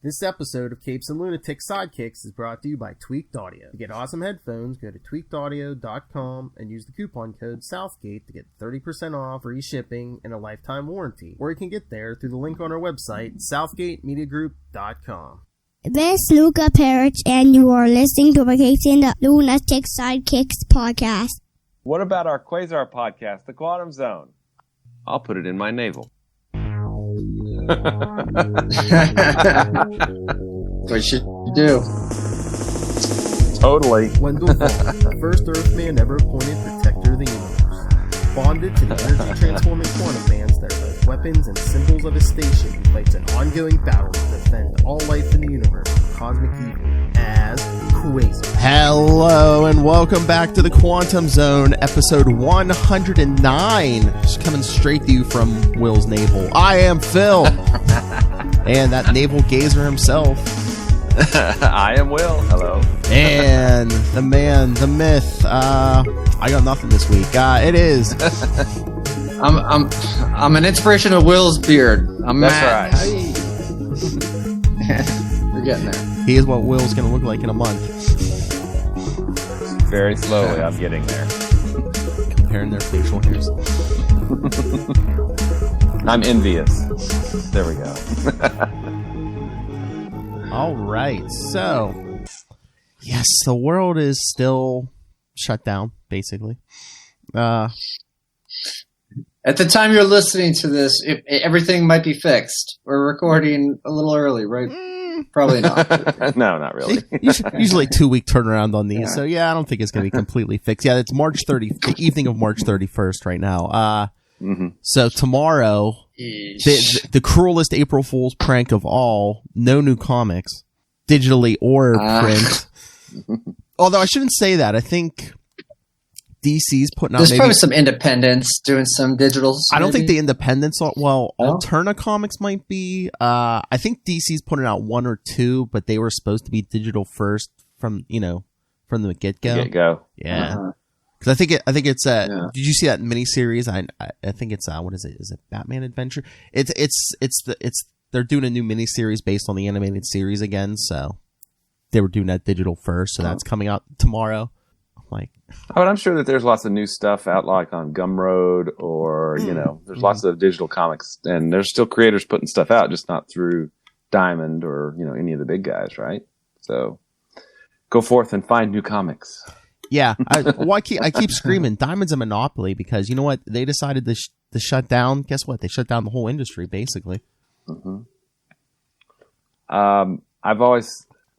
This episode of Capes and Lunatic Sidekicks is brought to you by Tweaked Audio. To get awesome headphones, go to tweakedaudio.com and use the coupon code Southgate to get 30% off, free shipping, and a lifetime warranty. Or you can get there through the link on our website, southgatemediagroup.com. This is Luca Perich, and you are listening to the Capes and Lunatic Sidekicks podcast. What about our Quasar podcast, The Quantum Zone? I'll put it in my navel. What should you do? Totally. Wendell Vaughn, the first Earthman ever appointed protector of the universe. Bonded to the energy-transforming quantum bands that are both weapons and symbols of his station, he fights an ongoing battle to defend all life in the universe from cosmic evil as Quasar. Hello and welcome back to the Quantum Zone, episode 109. Just coming straight to you from Will's navel. I am Phil. And that navel gazer himself. I am Will. Hello. And the man, the myth. I got nothing this week. It is. I'm an inspiration of Will's beard. I'm Matt. That's right. We're getting there. He is what Will's going to look like in a month. Very slowly, I'm getting there. Comparing their facial hairs. I'm envious. There we go. All right. So, yes, the world is still shut down, basically. At the time you're listening to this, everything might be fixed. We're recording a little early, right? Probably not. No, not really. Usually 2-week turnaround on these. Yeah. So, yeah, I don't think it's going to be completely fixed. Yeah, it's the evening of March 31st right now. So tomorrow, the cruelest April Fool's prank of all, no new comics, digitally or print. Although I shouldn't say that. I think DC's putting out There's probably some independents doing some digitals. I don't think the independents are, Alterna Comics might be. I think DC's putting out one or two, but they were supposed to be digital first from the get-go. Yeah. Because I think it's did you see that miniseries? I think it's what is it? Is it Batman Adventure? They're doing a new miniseries based on the animated series again, so they were doing that digital first, so that's coming out tomorrow. But I'm sure that there's lots of new stuff out, like on Gumroad, or there's lots of digital comics, and there's still creators putting stuff out, just not through Diamond or any of the big guys, right? So go forth and find new comics. Yeah, I keep screaming, Diamond's a monopoly, because you know what? They decided to shut down. Guess what? They shut down the whole industry, basically.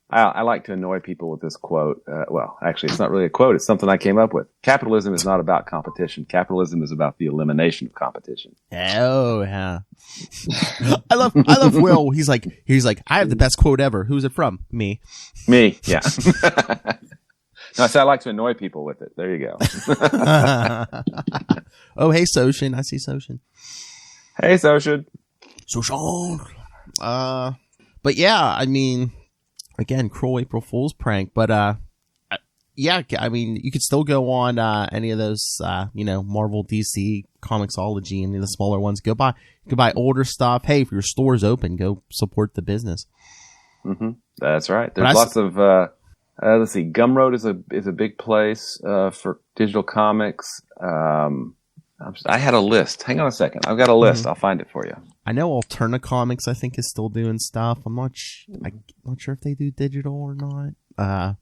I like to annoy people with this quote. Well, actually, it's not really a quote. It's something I came up with. Capitalism is not about competition. Capitalism is about the elimination of competition. Oh, yeah. I love Will. He's like, I have the best quote ever. Who's it from? Me. Yeah. No, so I like to annoy people with it. There you go. Oh, hey, Soshin. I see Soshin. Hey, Soshin. But yeah, I mean, again, cruel April Fool's prank. But yeah, I mean, you could still go on any of those, Marvel, DC, Comixology, any of the smaller ones. You can buy older stuff. Hey, if your store's open, go support the business. That's right. There's lots of. Let's see. Gumroad is a big place for digital comics. I had a list. Hang on a second. I've got a list. I'll find it for you. I know Alterna Comics, I think, is still doing stuff. I'm not sure if they do digital or not.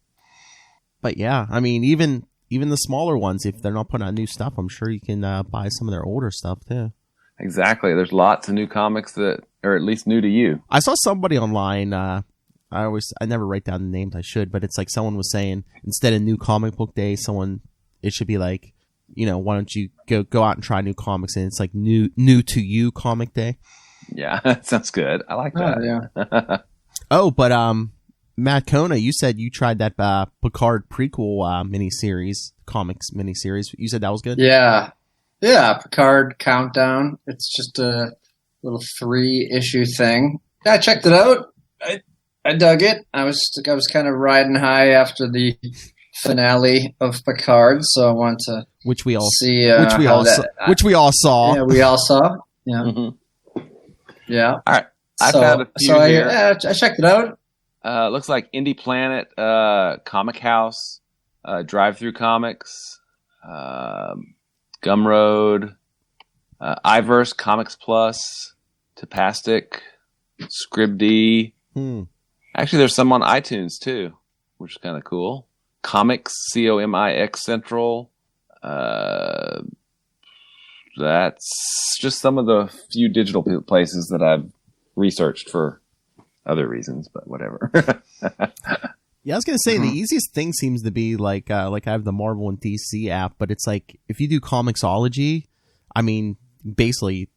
But yeah, I mean, even the smaller ones, if they're not putting out new stuff, I'm sure you can buy some of their older stuff too. Exactly. There's lots of new comics that are at least new to you. I saw somebody online. I never write down the names. I should, but it's like someone was saying, instead of New Comic Book Day, it should be like, why don't you go out and try new comics, and it's like new to you Comic Day. Yeah, that sounds good. I like that. Yeah. Oh, but Matt Kona, you said you tried that Picard prequel comics miniseries. You said that was good? Yeah, Picard Countdown. It's just a little 3-issue thing. Yeah, I checked it out. I dug it. I was kind of riding high after the finale of Picard, so I wanted to which we all see which we all saw. Yeah, we all saw. Yeah. Yeah. All right. I found a few here. I checked it out. Looks like Indie Planet, Comic House, Drive Through Comics, Gumroad, iVerse, Comics Plus, Tapastic, Scribd. Actually, there's some on iTunes too, which is kind of cool. Comics, COMIX Central. That's just some of the few digital places that I've researched for other reasons, but whatever. Yeah, I was gonna say the easiest thing seems to be like I have the Marvel and DC app, but it's like if you do Comixology, I mean, basically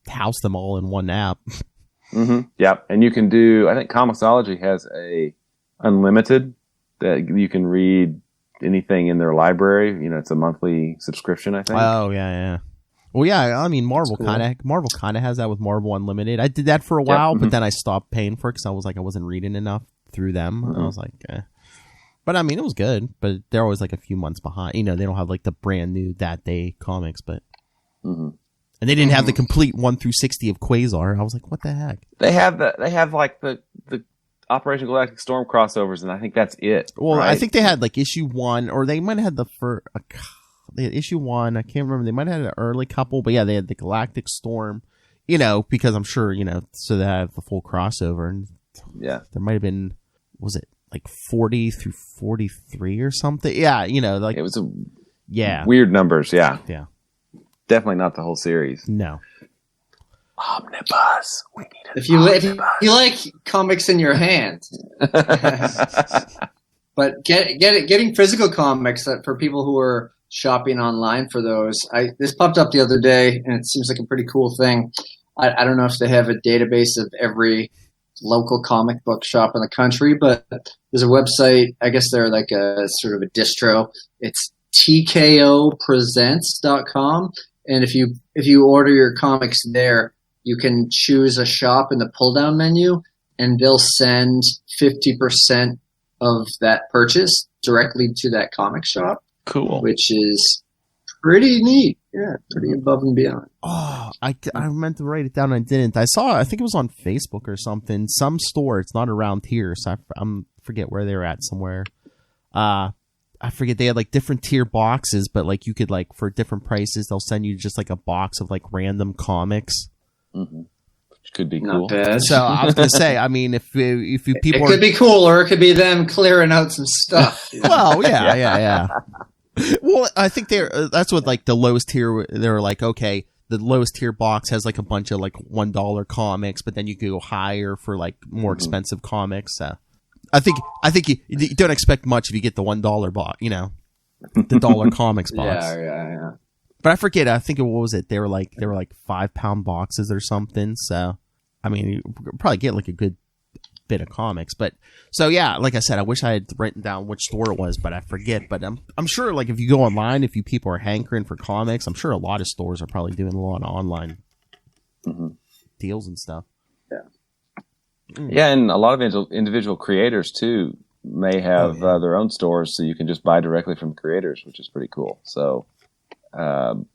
house them all in one app. Yep, and you can do. I think Comixology has a unlimited that you can read anything in their library. You know, it's a monthly subscription, I think. Oh yeah. Well, yeah, I mean, Marvel kind of has that with Marvel Unlimited. I did that for a while, but then I stopped paying for it because I was like, I wasn't reading enough through them. I was like, But I mean, it was good, but they're always like a few months behind. You know, they don't have like the brand new that day comics, but and they didn't have the complete 1 through 60 of Quasar. I was like, what the heck? They have like the Operation Galactic Storm crossovers, and I think that's it. Well, right? I think they had like issue 1, or they might have had they had issue 1. I can't remember. They might have had an early couple, but yeah, they had the Galactic Storm, you know, because I'm sure, you know, so they have the full crossover. And yeah, there might have been, was it like 40 through 43 or something? Yeah, you know, like it was weird numbers. Yeah. Definitely not the whole series. No. Omnibus. We need an if you like comics in your hands. But getting physical comics that for people who are shopping online for those. This popped up the other day, and it seems like a pretty cool thing. I don't know if they have a database of every local comic book shop in the country, but there's a website. I guess they're like a sort of a distro. It's tkopresents.com, and if you order your comics there, you can choose a shop in the pull-down menu, and they'll send 50% of that purchase directly to that comic shop. Cool. Which is pretty neat. Yeah, pretty above and beyond. Oh, I meant to write it down. I didn't. I think it was on Facebook or something. Some store. It's not around here, so I forget where they were at somewhere. I forget. They had like different tier boxes, but like you could like for different prices, they'll send you just like a box of like random comics. Which could be not cool. Bad. So I was gonna say, I mean, if you people, it could be cool, or it could be them clearing out some stuff. Well, yeah. Well, I think that's what like the lowest tier. They're like, okay, the lowest tier box has like a bunch of like $1 comics, but then you could go higher for like more expensive comics. I think you don't expect much if you get the $1 box, you know, the dollar comics box. Yeah. But I forget. I think what was it? They were like 5-pound boxes or something. So I mean, you probably get like a good bit of comics. But so yeah, like I said, I wish I had written down which store it was, but I forget. But I'm sure like if you go online, if you people are hankering for comics, I'm sure a lot of stores are probably doing a lot of online deals and stuff. Yeah, and a lot of individual creators too may have their own stores, so you can just buy directly from creators, which is pretty cool. So I'm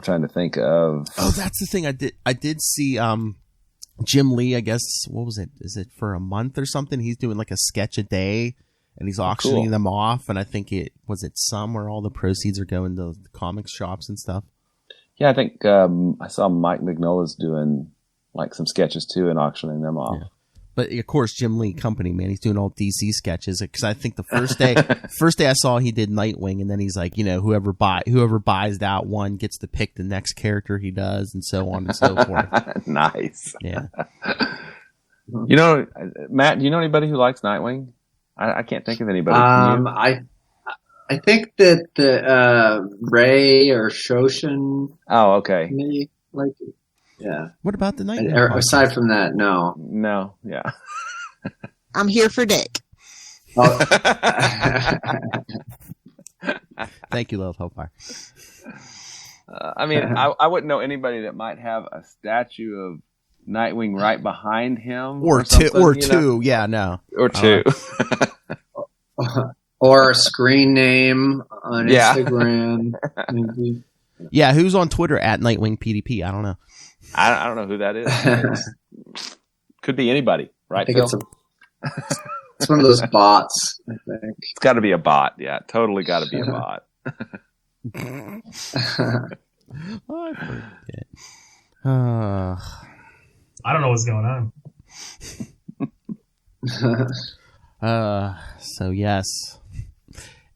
trying to think of. Oh, that's the thing. I did see Jim Lee, I guess, what was it? Is it for a month or something? He's doing like a sketch a day, and he's auctioning them off. And I think some where all the proceeds are going to the comics shops and stuff. Yeah, I think I saw Mike Mignola's doing like some sketches too and auctioning them off. Yeah. But of course, Jim Lee Company, man, he's doing all DC sketches. Because I think the first day I saw he did Nightwing, and then he's like, you know, whoever buys that one gets to pick the next character he does, and so on and so forth. Nice. Yeah. You know, Matt, do you know anybody who likes Nightwing? I can't think of anybody. I think that the Ray or Shoshin. Oh, okay. Maybe like it. Yeah. What about the Nightwing? Aside from that, no. No, yeah. I'm here for Dick. Oh. Thank you, Love Hellfire. I mean, I wouldn't know anybody that might have a statue of Nightwing right behind him, or two. Yeah, no, or two, or a screen name on Instagram. Maybe. Yeah, who's on Twitter at Nightwing PDP? I don't know. I don't know who that is. Could be anybody, right? I think it's one of those bots, I think. It's got to be a bot. Yeah, totally got to be a bot. I forget. I don't know what's going on. So yes.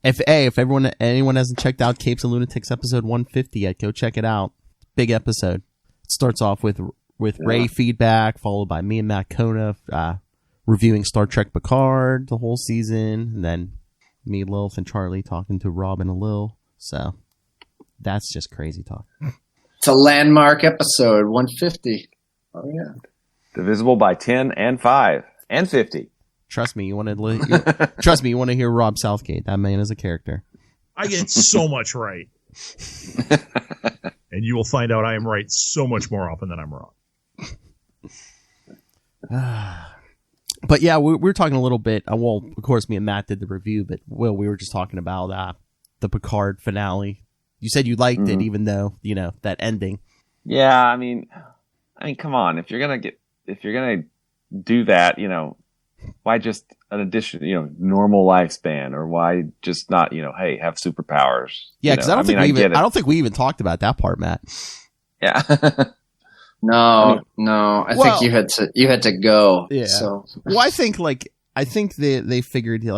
If anyone hasn't checked out Capes and Lunatics episode 150 yet, go check it out. Big episode. It starts off with Ray feedback, followed by me and Matt Kona reviewing Star Trek Picard the whole season, and then me, Lilith, and Charlie talking to Rob and Lil. So that's just crazy talk. It's a landmark episode, 150. Oh yeah, divisible by 10 and 5 and 50. Trust me, you want to hear Rob Southgate. That man is a character. I get so much right. And you will find out I am right so much more often than I'm wrong. But yeah, we were talking a little bit. Well, of course, me and Matt did the review, but we were just talking about the Picard finale. You said you liked it, even though that ending. Yeah, I mean, come on. If you're gonna do that, why just an addition, normal lifespan, or why just not, hey, have superpowers? Yeah, because I don't think we even talked about that part, Matt. Yeah. No. I think you had to go. Yeah. So. Well, I think they figured he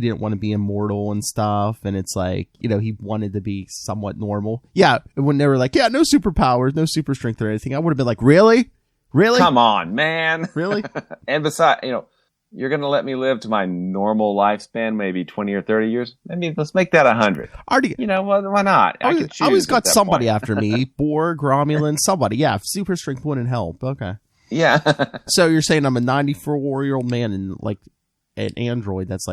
didn't want to be immortal and stuff, and it's he wanted to be somewhat normal. Yeah, when they were like, yeah, no superpowers, no super strength or anything, I would have been like, really? Come on, man. Really? And besides, you're going to let me live to my normal lifespan, maybe 20 or 30 years? I mean, let's make that 100. Why not? I always got somebody after me. Borg, Romulan, somebody. Yeah, super strength wouldn't help. Okay. Yeah. So you're saying I'm a 94-year-old man and an android that's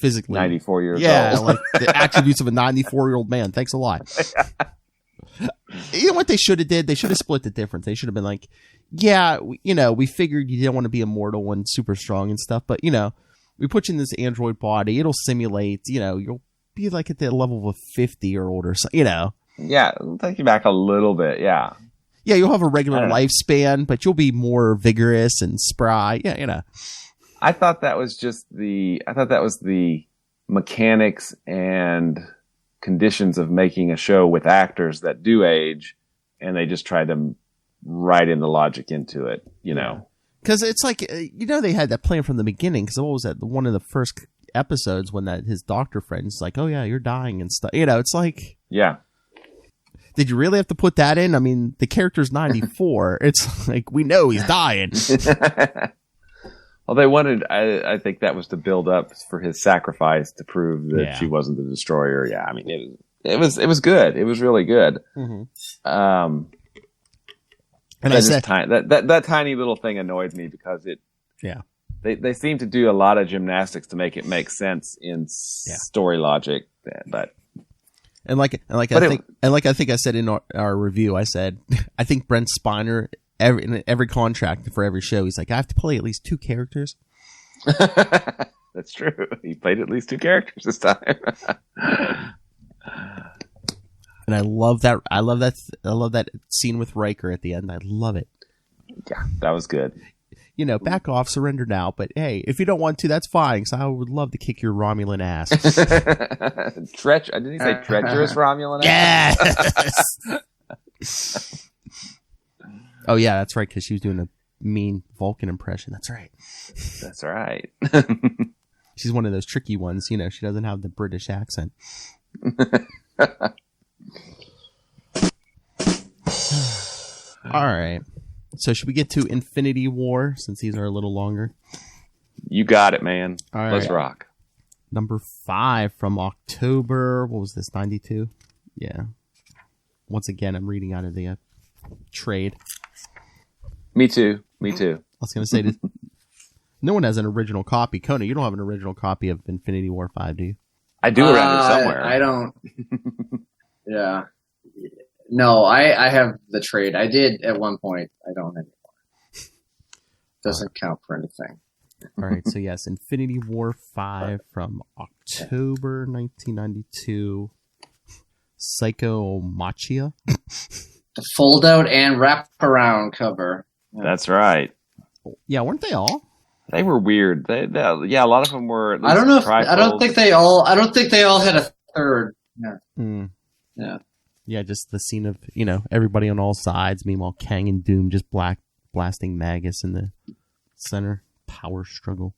physically 94 years old. Yeah, the attributes of a 94-year-old man. Thanks a lot. You know what they should have did? They should have split the difference. They should have been like, yeah, we figured you didn't want to be immortal and super strong and stuff, but we put you in this android body. It'll simulate. You'll be at the level of a 50-year-old or something. Yeah, it'll take you back a little bit. Yeah. Yeah, you'll have a regular lifespan, but you'll be more vigorous and spry. Yeah, I thought that was the mechanics and conditions of making a show with actors that do age, and they just tried to write in the logic into it, Because it's they had that plan from the beginning. Because what was that? One of the first episodes when his doctor friend's like, "Oh yeah, you're dying" and stuff. It's like, yeah. Did you really have to put that in? I mean, the character's 94. It's like we know he's dying. Well, they wanted. I think that was to build up for his sacrifice to prove that she wasn't the destroyer. Yeah, I mean, it was good. It was really good. Mm-hmm. And that tiny little thing annoyed me because they seem to do a lot of gymnastics to make it make sense in story logic, but. And I think I said in our review, I said I think Brent Spiner in every contract for every show, he's like, I have to play at least 2 characters. That's true. He played at least 2 characters this time. And I love that. I love that scene with Riker at the end. I love it. Yeah, that was good. Back off, surrender now. But hey, if you don't want to, that's fine. So I would love to kick your Romulan ass. Didn't he say treacherous Romulan ass? Yes. Oh yeah, that's right. Because she was doing a mean Vulcan impression. That's right. That's right. She's one of those tricky ones. She doesn't have the British accent. All right. So should we get to Infinity War since these are a little longer? You got it, man. All right. Let's rock. Number 5 from October. What was this? 92? Yeah. Once again, I'm reading out of the trade. Me too. I was going to say this. No one has an original copy. Kona, you don't have an original copy of Infinity War 5, do you? I do around here somewhere. I don't. Yeah. No, I have the trade. I did at one point. I don't anymore. Doesn't count for anything. All right. So yes, Infinity War 5 from October 1992. Psychomachia. the fold out and wrap around cover. That's right. Yeah, weren't they all? They were weird. They a lot of them were. I don't know. I don't think they all had a third. Yeah. Yeah. Yeah, just the scene of, everybody on all sides. Meanwhile, Kang and Doom just blasting Magus in the center. Power struggle.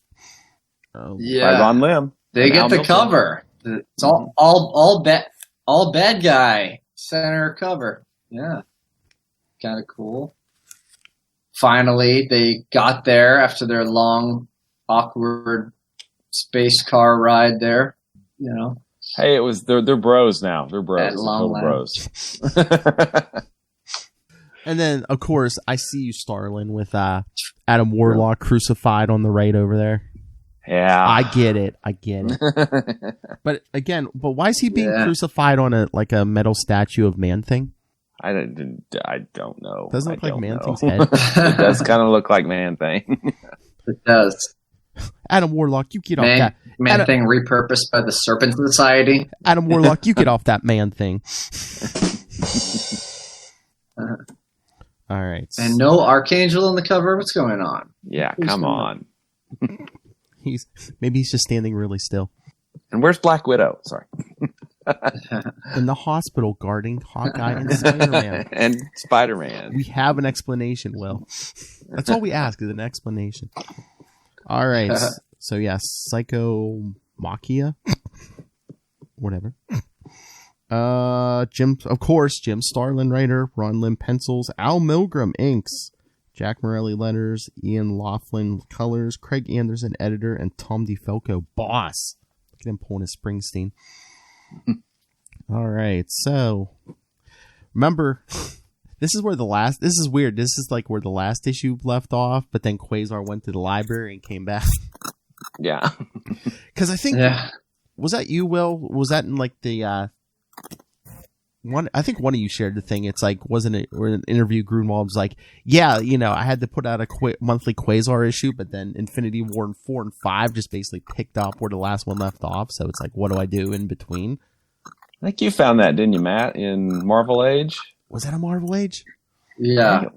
Oh, by Ron Lim. They get the cover. It's all bad guy center cover. Yeah. Kind of cool. Finally, they got there after their long, awkward space car ride there. Hey, they're bros now. They're bros. At long bros. And then, of course, I see you, Starlin, with Adam Warlock crucified on the right over there. Yeah, I get it. But again, why is he being crucified on a metal statue of Man-Thing? I don't know. Doesn't look like Man-Thing's head. It does kind of look like Man-Thing. It does. Adam Warlock, you get off that Man-Thing repurposed by the Serpent Society. Adam Warlock, you get off that Man-Thing. All right. And no Archangel on the cover. What's going on? Yeah, come on. Maybe he's just standing really still. And where's Black Widow? Sorry. In the hospital guarding Hawkeye and Spider-Man. And Spider-Man. We have an explanation, Will. That's all we ask is an explanation. All right. So, yes, Psychomachia. Whatever. Jim Starlin writer, Ron Lim pencils, Al Milgram inks, Jack Morelli letters, Ian Laughlin colors, Craig Anderson editor, and Tom DeFalco boss. Look at him pulling his Springsteen. All right, so remember, this is weird. This is like where the last issue left off, but then Quasar went to the library and came back. Yeah, because I think was that you, Will? Was that in like the one? I think one of you shared the thing. It's like, wasn't it? Or an interview, Grunwald was like, "Yeah, I had to put out a monthly Quasar issue, but then Infinity War 4 and 5 just basically picked up where the last one left off. So it's like, what do I do in between?" I think you found that, didn't you, Matt? In Marvel Age? Was that a Marvel Age? Yeah, I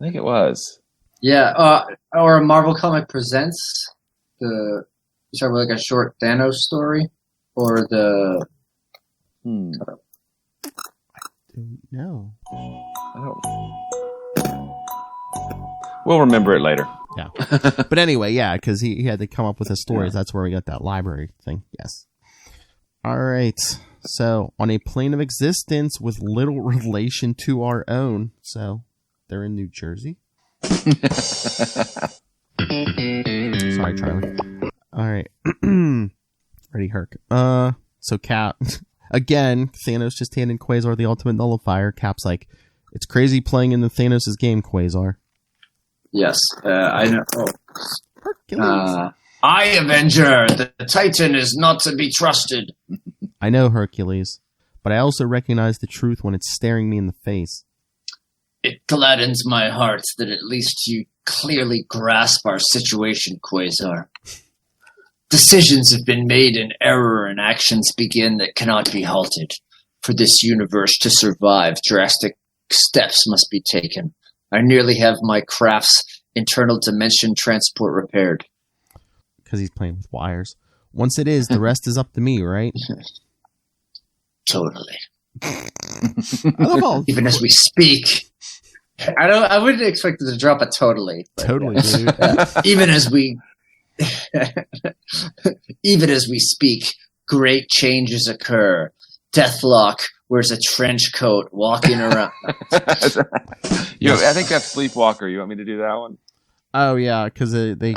think it was. Yeah, or Marvel Comic Presents you talking about like a short Thanos story, or the. I don't know. We'll remember it later. Yeah. But anyway, yeah, because he had to come up with his stories. That's where we got that library thing. Yes. All right. So, on a plane of existence with little relation to our own. So, they're in New Jersey. Sorry, Charlie. All right. Ready, Herc. So Cap, again, Thanos just handed Quasar the ultimate nullifier. Cap's like, it's crazy playing in the Thanos' game, Quasar. Yes, I know. Hercules. I, Avenger, the Titan is not to be trusted. I know, Hercules, but I also recognize the truth when it's staring me in the face. It gladdens my heart that at least you clearly grasp our situation, Quasar. Decisions have been made in error and actions begin that cannot be halted. For this universe to survive, drastic steps must be taken. I nearly have my craft's internal dimension transport repaired. Because he's playing with wires. Once it is, the rest is up to me, right? Totally. Even as we speak. I wouldn't expect it to drop a totally. Totally, dude. Even as we speak, great changes occur. Deathlock wears a trench coat walking around. I think that's Sleepwalker. You want me to do that one? Oh, yeah, because they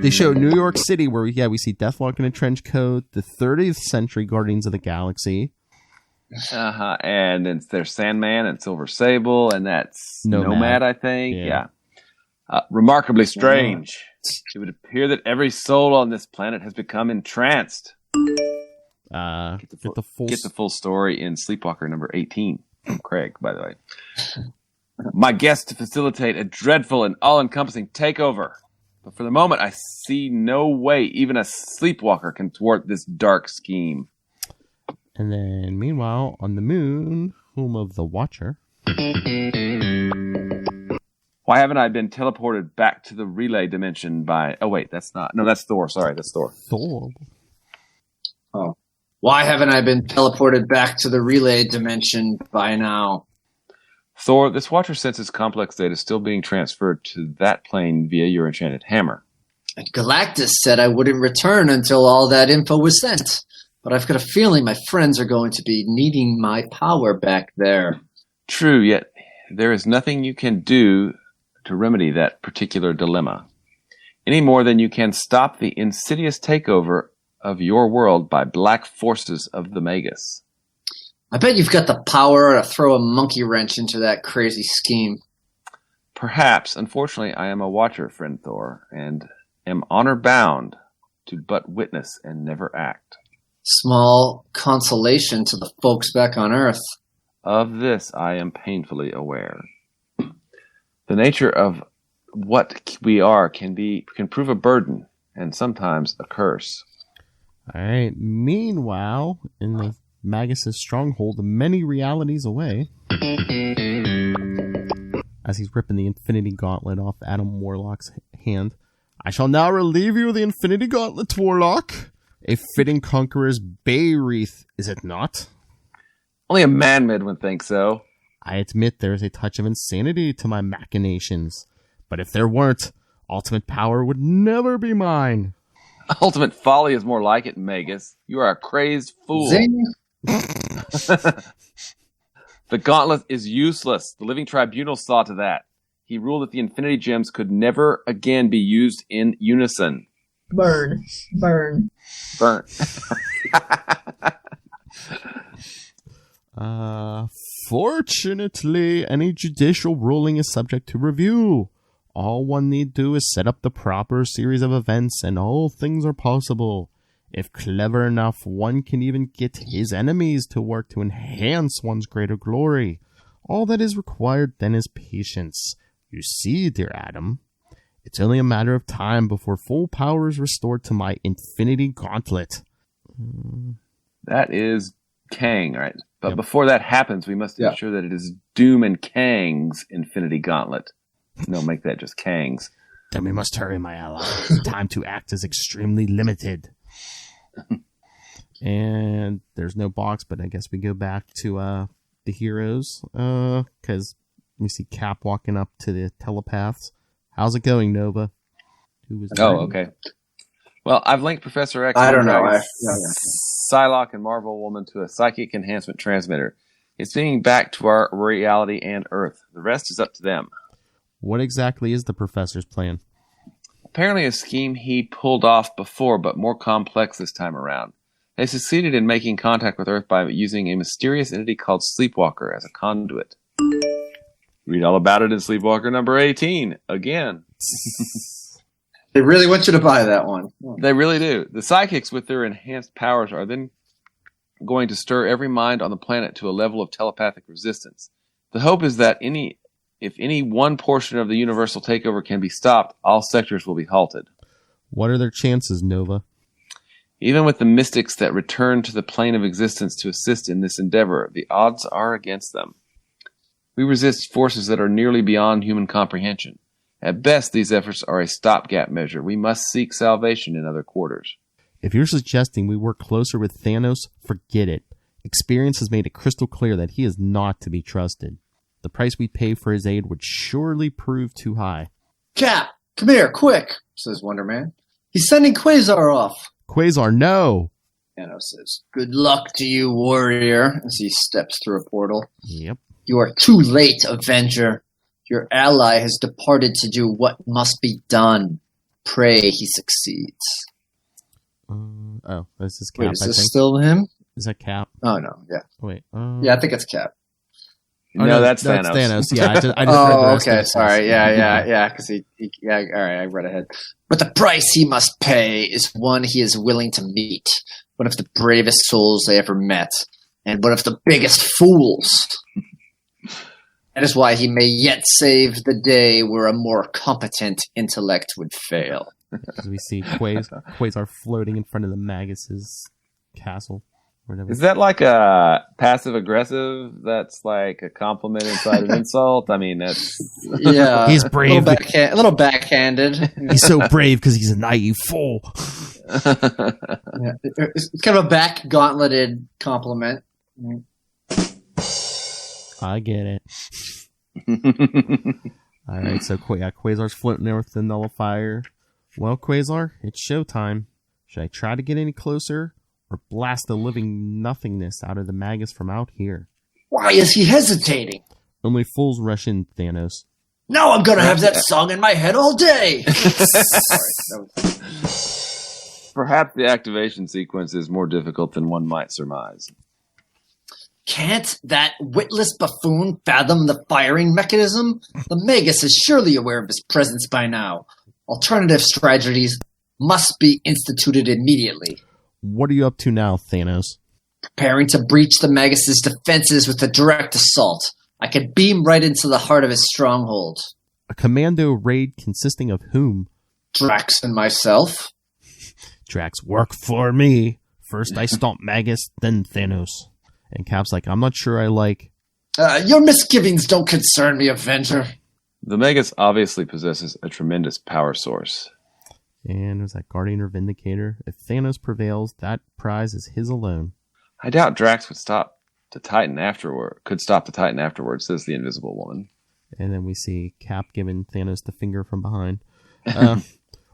show New York City where we see Deathlock in a trench coat, the 30th century Guardians of the Galaxy. And then there's Sandman and Silver Sable, and that's Nomad, I think. Yeah. Remarkably strange. It would appear that every soul on this planet has become entranced. Get the full story in Sleepwalker number 18 from Craig, by the way. My guest to facilitate a dreadful and all-encompassing takeover. But for the moment, I see no way even a sleepwalker can thwart this dark scheme. And then, meanwhile, on the moon, home of the Watcher. Why haven't I been teleported back to the relay dimension by... Oh, wait, that's not... No, that's Thor. Sorry, that's Thor. Thor. Oh. Why haven't I been teleported back to the relay dimension by now? Thor, this Watcher Senses complex data is still being transferred to that plane via your enchanted hammer. And Galactus said I wouldn't return until all that info was sent. But I've got a feeling my friends are going to be needing my power back there. True, yet there is nothing you can do to remedy that particular dilemma, any more than you can stop the insidious takeover of your world by black forces of the Magus. I bet you've got the power to throw a monkey wrench into that crazy scheme. Perhaps. Unfortunately, I am a Watcher, friend Thor, and am honor-bound to but witness and never act. Small consolation to the folks back on Earth. Of this I am painfully aware. The nature of what we are can prove a burden and sometimes a curse. All right. Meanwhile, in the Magus' stronghold, many realities away, as he's ripping the Infinity Gauntlet off Adam Warlock's hand, I shall now relieve you of the Infinity Gauntlet, Warlock. A fitting conqueror's bay wreath, is it not? Only a man-made would think so. I admit there is a touch of insanity to my machinations, but if there weren't, ultimate power would never be mine. Ultimate folly is more like it, Magus. You are a crazed fool. Zing! The gauntlet is useless. The Living Tribunal saw to that. He ruled that the Infinity Gems could never again be used in unison. Burn. Burn. Burn. Fortunately, any judicial ruling is subject to review. All one need do is set up the proper series of events and all things are possible. If clever enough, one can even get his enemies to work to enhance one's greater glory. All that is required then is patience. You see, dear Adam, it's only a matter of time before full power is restored to my Infinity Gauntlet. That is Kang, right? But Yep. before that happens, we must ensure that it is Doom and Kang's Infinity Gauntlet. No, make that just Kang's. Then we must hurry, my ally. The time to act is extremely limited. And there's no box, but I guess we go back to the heroes. Because we see Cap walking up to the telepaths. How's it going, Nova? Okay. Well, I've linked Professor X, I don't know. Psylocke, and Marvel Woman to a psychic enhancement transmitter. It's being back to our reality and Earth. The rest is up to them. What exactly is the Professor's plan? Apparently a scheme he pulled off before, but more complex this time around. They succeeded in making contact with Earth by using a mysterious entity called Sleepwalker as a conduit. Read all about it in Sleepwalker number 18. Again. They really want you to buy that one. They really do. The psychics with their enhanced powers are then going to stir every mind on the planet to a level of telepathic resistance. The hope is that if any one portion of the universal takeover can be stopped, all sectors will be halted. What are their chances, Nova? Even with the mystics that return to the plane of existence to assist in this endeavor, the odds are against them. We resist forces that are nearly beyond human comprehension. At best, these efforts are a stopgap measure. We must seek salvation in other quarters. If you're suggesting we work closer with Thanos, forget it. Experience has made it crystal clear that he is not to be trusted. The price we pay for his aid would surely prove too high. Cap, come here, quick, says Wonder Man. He's sending Quasar off. Quasar, no! Thanos says, good luck to you, warrior, as he steps through a portal. Yep. You are too late, Avenger. Your ally has departed to do what must be done. Pray he succeeds. This is Cap, Wait, is I this think. still him? Is that Cap? Oh, no, yeah. Wait. Yeah, I think it's Cap. No, that's Thanos. That's Thanos, yeah. I just read the Oh, rest okay, of it. sorry. Yeah, because all right, I read ahead. But the price he must pay is one he is willing to meet. One of the bravest souls they ever met. And one of the biggest fools. That is why he may yet save the day where a more competent intellect would fail. As we see Quasar floating in front of the Magus' castle. Is that like a passive aggressive? That's like a compliment inside an insult. I mean, that's yeah. He's brave. A little backhanded. He's so brave because he's a naive fool. Yeah. It's kind of a back gauntleted compliment. I get it. All right, so Quasar's floating there with the nullifier. Well, Quasar, it's showtime. Should I try to get any closer or blast the living nothingness out of the Magus from out here? Why is he hesitating? Only fools rush in, Thanos. Now I'm gonna have that song in my head all day. Perhaps the activation sequence is more difficult than one might surmise. Can't that witless buffoon fathom the firing mechanism? The Magus is surely aware of his presence by now. Alternative strategies must be instituted immediately. What are you up to now, Thanos? Preparing to breach the Magus' defenses with a direct assault. I could beam right into the heart of his stronghold. A commando raid consisting of whom? Drax and myself. Drax, work for me. First I stomp Magus, then Thanos. And Cap's like, I'm not sure I like... Your misgivings don't concern me, Avenger. The Magus obviously possesses a tremendous power source. And was that Guardian or Vindicator? If Thanos prevails, that prize is his alone. I doubt Drax would stop the Titan afterward. Could stop the Titan afterwards, says the Invisible Woman. And then we see Cap giving Thanos the finger from behind.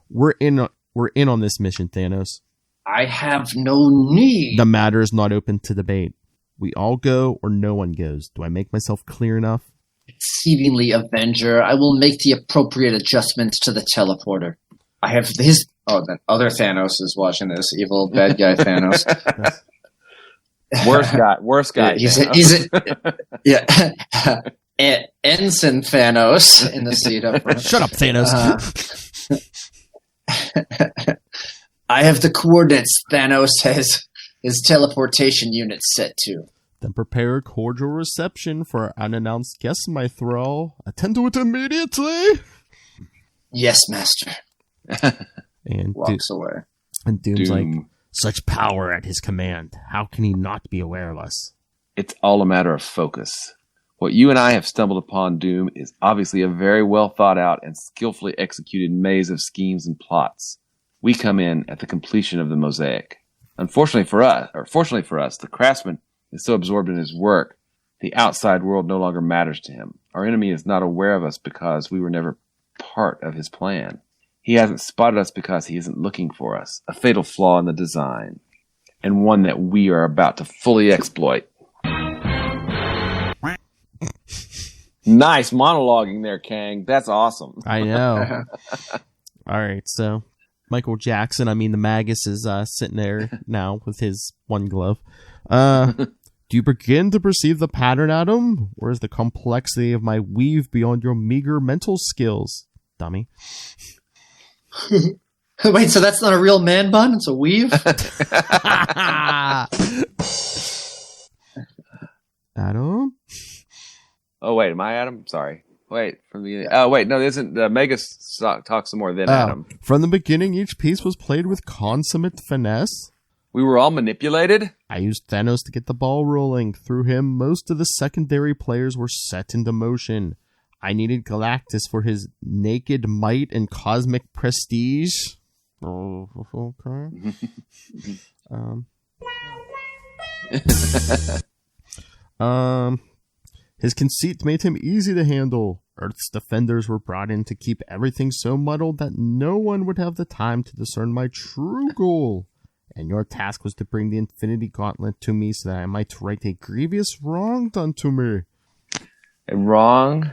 We're in on this mission, Thanos. I have no need. The matter is not open to debate. We all go or no one goes. Do I make myself clear enough? Exceedingly, Avenger. I will make the appropriate adjustments to the teleporter. I have his... Oh, that other Thanos is watching this. Evil, bad guy Thanos. Worst guy. Yeah. Ensign Thanos in the seat up front. Shut up, Thanos. I have the coordinates Thanos has his teleportation unit set to. Then prepare a cordial reception for our unannounced guest, my thrall. Attend to it immediately. Yes, master. And walks away. And Doom's like, such power at his command. How can he not be aware of us? It's all a matter of focus. What you and I have stumbled upon, Doom, is obviously a very well thought out and skillfully executed maze of schemes and plots. We come in at the completion of the mosaic. Fortunately for us, the craftsman is so absorbed in his work, the outside world no longer matters to him. Our enemy is not aware of us because we were never part of his plan. He hasn't spotted us because he isn't looking for us, a fatal flaw in the design, and one that we are about to fully exploit. Nice monologuing there, Kang. That's awesome. I know. All right, so Michael Jackson, the Magus, is sitting there now with his one glove. Do you begin to perceive the pattern, Adam? Or is the complexity of my weave beyond your meager mental skills, dummy? Wait, so that's not a real man bun? It's a weave? Adam? Oh, wait, am I Adam? Sorry. Wait, from the beginning. Oh, wait, no, isn't Magus talk some more than Adam. From the beginning, each piece was played with consummate finesse. We were all manipulated? I used Thanos to get the ball rolling. Through him, most of the secondary players were set into motion. I needed Galactus for his naked might and cosmic prestige. Oh, okay. His conceit made him easy to handle. Earth's defenders were brought in to keep everything so muddled that no one would have the time to discern my true goal. And your task was to bring the Infinity Gauntlet to me so that I might right a grievous wrong done to me. A wrong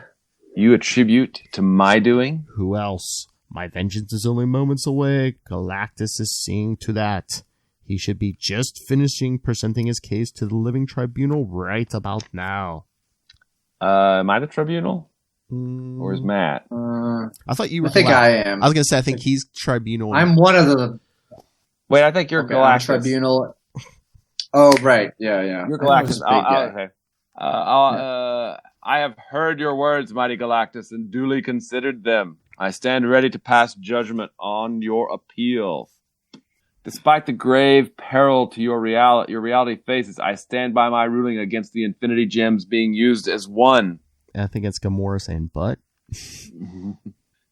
you attribute to my doing? Who else? My vengeance is only moments away. Galactus is seeing to that. He should be just finishing presenting his case to the living tribunal right about now. Am I the tribunal? Or is Matt? I thought you were. I think I am. I was going to say, I think he's tribunal. I'm one of the... Wait, I think you're Galactus. Tribunal. Oh, right. Yeah. You're Galactus. Okay. I have heard your words, mighty Galactus, and duly considered them. I stand ready to pass judgment on your appeal. Despite the grave peril to your reality faces, I stand by my ruling against the Infinity Gems being used as one. I think it's Gamora saying, but.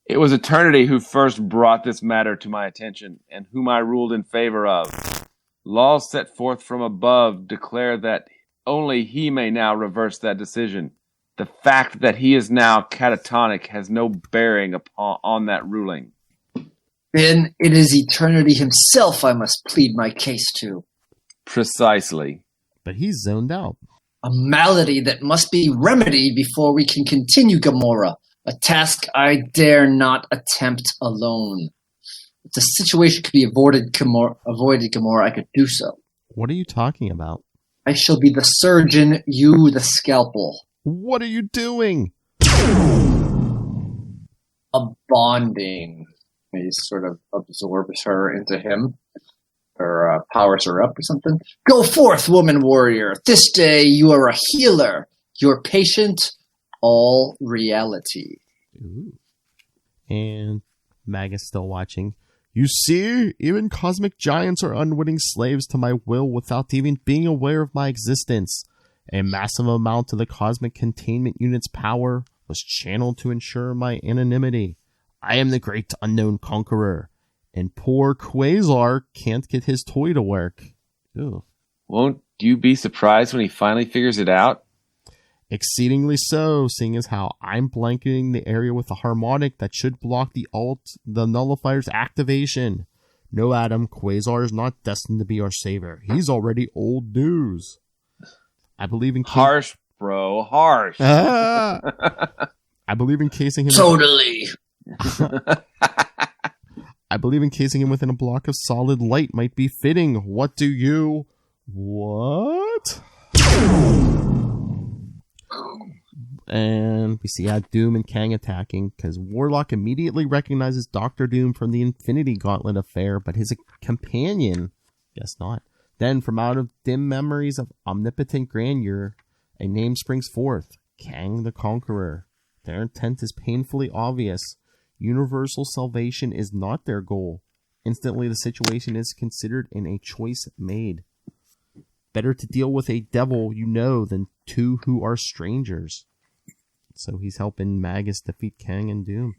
It was Eternity who first brought this matter to my attention, and whom I ruled in favor of. Laws set forth from above declare that only he may now reverse that decision. The fact that he is now catatonic has no bearing on that ruling. Then it is Eternity himself I must plead my case to. Precisely. But he's zoned out. A malady that must be remedied before we can continue, Gamora. A task I dare not attempt alone. If the situation could be avoided, Gamora, I could do so. What are you talking about? I shall be the surgeon, you the scalpel. What are you doing? A bonding. He sort of absorbs her into him, or powers her up or something. Go forth, woman warrior. This day you are a healer. Your patient, all reality. Ooh. And Magus still watching. You see, even cosmic giants are unwitting slaves to my will without even being aware of my existence. A massive amount of the cosmic containment unit's power was channeled to ensure my anonymity. I am the great unknown conqueror, and poor Quasar can't get his toy to work. Ew. Won't you be surprised when he finally figures it out? Exceedingly so, seeing as how I'm blanketing the area with a harmonic that should block the nullifier's activation. No, Adam, Quasar is not destined to be our savior. He's already old news. I believe in... Harsh, bro. Harsh. I believe encasing him... Totally. I believe encasing him within a block of solid light might be fitting. What do you... What? And we see Doom and Kang attacking, because Warlock immediately recognizes Dr. Doom from the Infinity Gauntlet affair, but his companion, guess not. Then, from out of dim memories of omnipotent grandeur, a name springs forth, Kang the Conqueror. Their intent is painfully obvious. Universal salvation is not their goal. Instantly, the situation is considered in a choice made. Better to deal with a devil you know than two who are strangers. So he's helping Magus defeat Kang and Doom.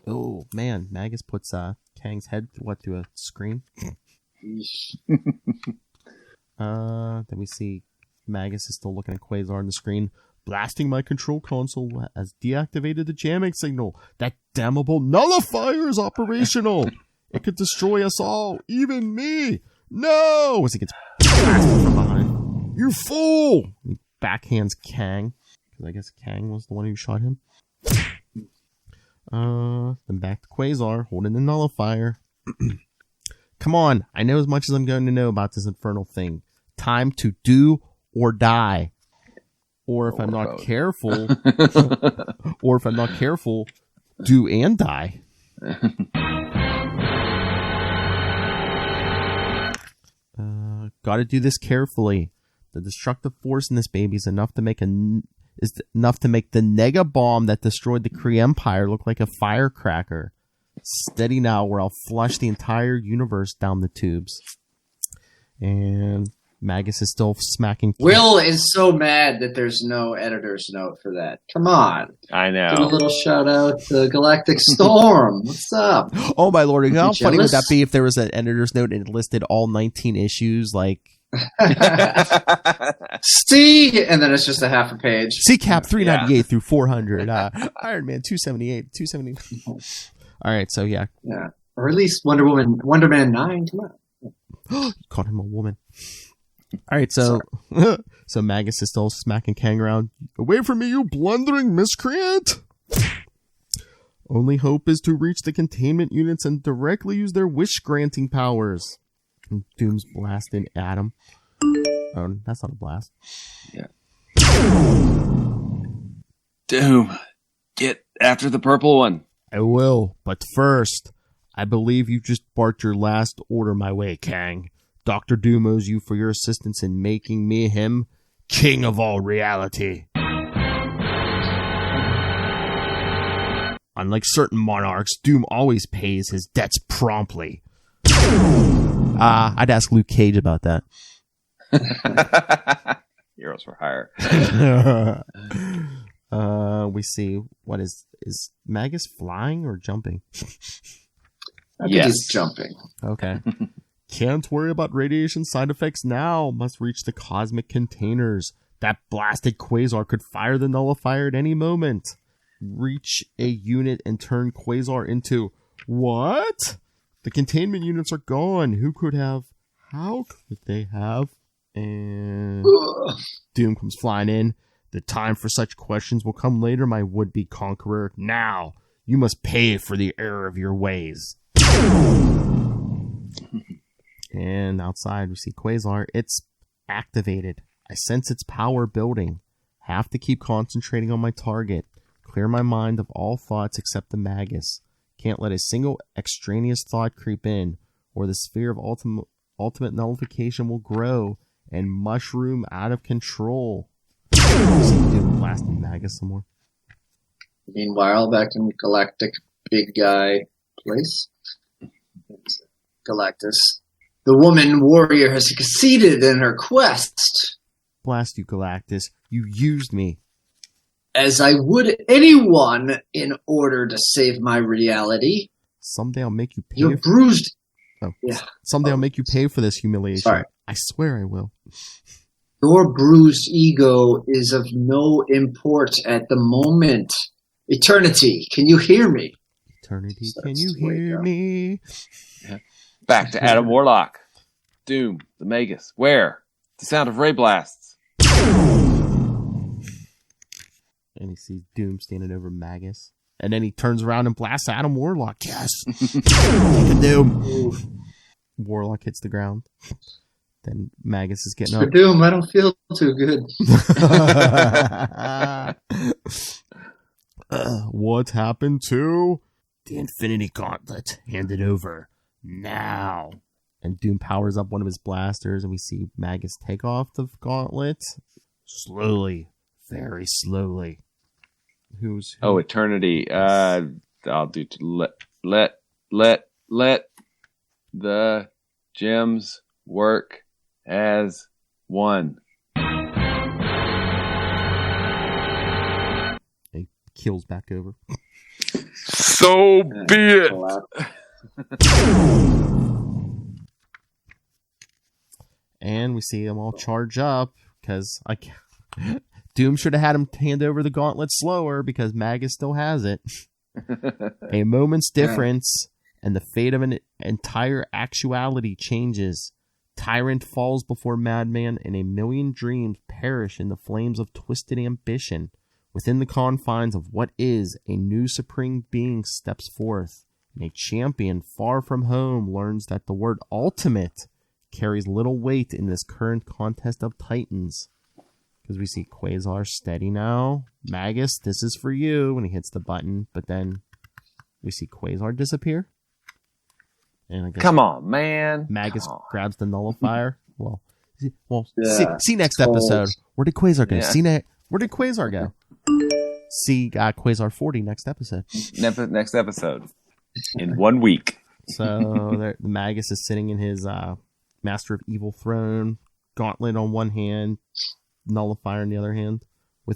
Oh, man. Magus puts Kang's head to a screen. Then we see Magus is still looking at Quasar on the screen. Blasting my control console has deactivated the jamming signal. That damnable nullifier is operational. It could destroy us all, even me. No! As he gets blasted from behind. You fool! He backhands Kang. Because I guess Kang was the one who shot him. Then back to Quasar, holding the nullifier. Come on, I know as much as I'm going to know about this infernal thing. Time to do or die. Or if I'm not careful, do and die. Gotta do this carefully. The destructive force in this baby is enough to make the nega bomb that destroyed the Kree Empire look like a firecracker. Steady now, or I'll flush the entire universe down the tubes. And Magus is still smacking. Will is so mad that there's no editor's note for that. Come on. I know. Give a little shout out to Galactic Storm. What's up? Oh my lord. How funny would that be if there was an editor's note and it listed all 19 issues, like... See? And then it's just a half a page. See Cap 398 through 400. Iron Man 278, 270. All right, so yeah. Yeah. Or at least Wonder Man 9. Come on. You called him a woman. All right, so so Magus is still smacking Kang around. Away from me, you blundering miscreant! Only hope is to reach the containment units and directly use their wish-granting powers. And Doom's blasting Adam. Oh, that's not a blast. Yeah. Doom, get after the purple one. I will, but first, I believe you just barked your last order my way, Kang. Dr. Doom owes you for your assistance in making me him king of all reality. Unlike certain monarchs, Doom always pays his debts promptly. I'd ask Luke Cage about that. Heroes for hire. We see what is Magus flying or jumping? I think he's jumping. Okay. Can't worry about radiation side effects now. Must reach the cosmic containers. That blasted Quasar could fire the nullifier at any moment. Reach a unit and turn Quasar into... What? The containment units are gone. Who could have? How could they have? And Doom comes flying in. The time for such questions will come later, my would-be conqueror. Now, you must pay for the error of your ways. And outside we see Quasar. It's activated. I sense its power building. Have to keep concentrating on my target. Clear my mind of all thoughts except the Magus. Can't let a single extraneous thought creep in, or the sphere of ultimate nullification will grow and mushroom out of control. Doom blasting Magus some more. Meanwhile, back in Galactic Big Guy place, Galactus, the woman warrior has succeeded in her quest. Blast you, Galactus. You used me. As I would anyone in order to save my reality. Someday I'll make you pay. You're bruised. Oh. Yeah. Someday I'll make you pay for this humiliation. Sorry. I swear I will. Your bruised ego is of no import at the moment. Eternity, can you hear me? Eternity, can you hear me? Yeah. Back to Adam Warlock. Doom, the Magus. Where? The sound of ray blasts. And he sees Doom standing over Magus. And then he turns around and blasts Adam Warlock. Yes! Doom! Warlock hits the ground. Then Magus is getting up. Doom, I don't feel too good. What happened to the Infinity Gauntlet? Hand it over. Now! And Doom powers up one of his blasters, and we see Magus take off the gauntlet. Slowly. Very slowly. Who's who? Oh, Eternity. I'll do let the gems work as one. He keels back over. So be it. And we see them all charge up because Doom should have had him hand over the gauntlet slower because Magus still has it. A moment's difference, and the fate of an entire actuality changes. Tyrant falls before madman, and a million dreams perish in the flames of twisted ambition. Within the confines of what is, a new supreme being steps forth, and a champion far from home learns that the word ultimate carries little weight in this current contest of titans. Because we see Quasar steady now. Magus, this is for you. When he hits the button, but then we see Quasar disappear. And I guess come on, man. Magus grabs the nullifier. See next episode. Where did Quasar go? Yeah. Where did Quasar go? See Quasar 40 next episode. Next episode. In 1 week. So the Magus is sitting in his Master of Evil throne, gauntlet on one hand, nullifier in the other hand.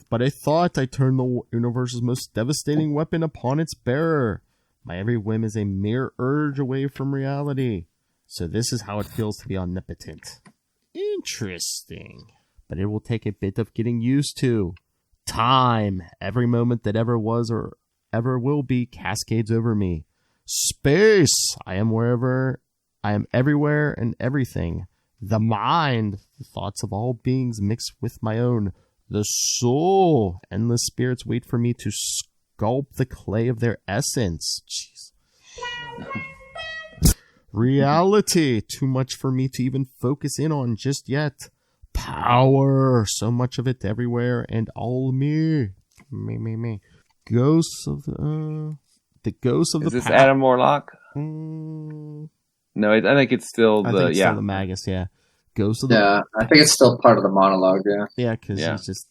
But I thought I turned the universe's most devastating weapon upon its bearer. My every whim is a mere urge away from reality. So this is how it feels to be omnipotent. Interesting. But it will take a bit of getting used to. Time, every moment that ever was or ever will be, cascades over me. Space, I am everywhere and everything. The mind, the thoughts of all beings mixed with my own. The soul, endless spirits wait for me to sculpt the clay of their essence. Jeez. Reality, too much for me to even focus in on just yet. Power, so much of it everywhere and all me. Me. Ghosts of the ghosts of is the this Adam Warlock? No, I think it's still still the Magus, yeah. Ghosts of the I think it's still part of the monologue, yeah. Yeah, because he's just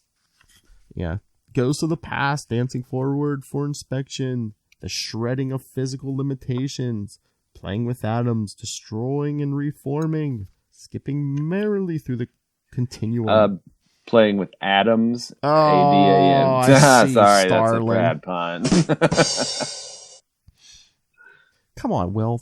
Ghosts of the past dancing forward for inspection, the shredding of physical limitations, playing with atoms, destroying and reforming, skipping merrily through the continuum. Playing with atoms. Oh, A-D-A-M. Sorry, Starling. that's a bad pun. Come on, Will.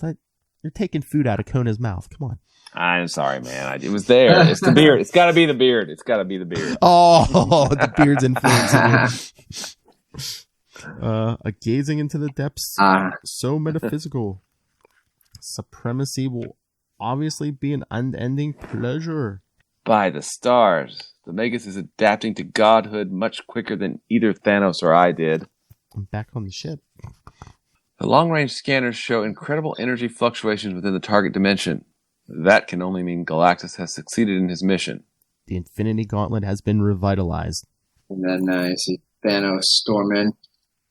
You're taking food out of Kona's mouth. Come on. I'm sorry, man. It was there. It's the beard. It's got to be the beard. It's got to be the beard. Oh, the beard's influencing you. A gazing into the depths, so metaphysical. Supremacy will obviously be an unending pleasure. By the stars, the Magus is adapting to godhood much quicker than either Thanos or I did. I'm back on the ship. The long-range scanners show incredible energy fluctuations within the target dimension. That can only mean Galactus has succeeded in his mission. The Infinity Gauntlet has been revitalized. And then I see Thanos storm in.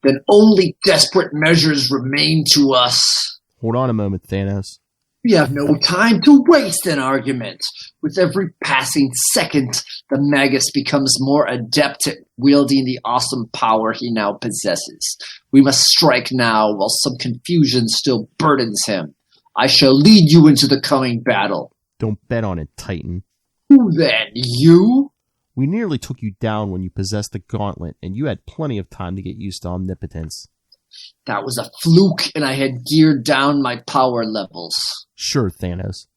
Then only desperate measures remain to us. Hold on a moment, Thanos. We have no time to waste an argument. With every passing second, the Magus becomes more adept at wielding the awesome power he now possesses. We must strike now while some confusion still burdens him. I shall lead you into the coming battle. Don't bet on it, Titan. Who then? You? We nearly took you down when you possessed the gauntlet, and you had plenty of time to get used to omnipotence. That was a fluke, and I had geared down my power levels. Sure, Thanos.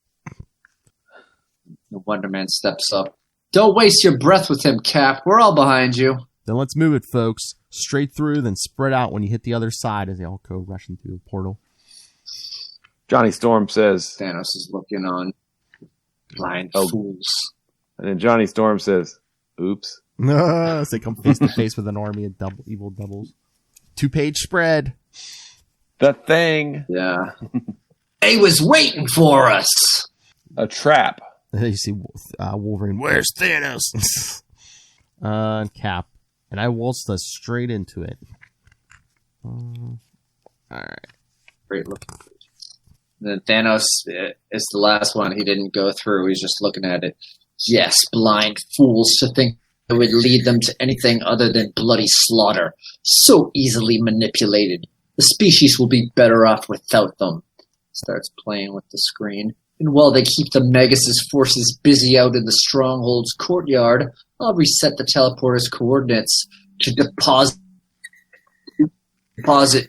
The Wonder Man steps up. Don't waste your breath with him, Cap. We're all behind you. Then let's move it, folks. Straight through, then spread out when you hit the other side as they all go rushing through the portal. Johnny Storm says... Thanos is looking on. Blind fools. And then Johnny Storm says, oops. As they come face to face with an army of evil doubles. 2-page spread. The Thing. Yeah. They was waiting for us. A trap. You see Wolverine. Where's Thanos? And Cap. And I waltzed us straight into it. All right. Great looking. Then Thanos is the last one. He didn't go through. He's just looking at it. Yes, blind fools to think it would lead them to anything other than bloody slaughter. So easily manipulated. The species will be better off without them. Starts playing with the screen. And while they keep the Magus' forces busy out in the Stronghold's courtyard, I'll reset the teleporter's coordinates to deposit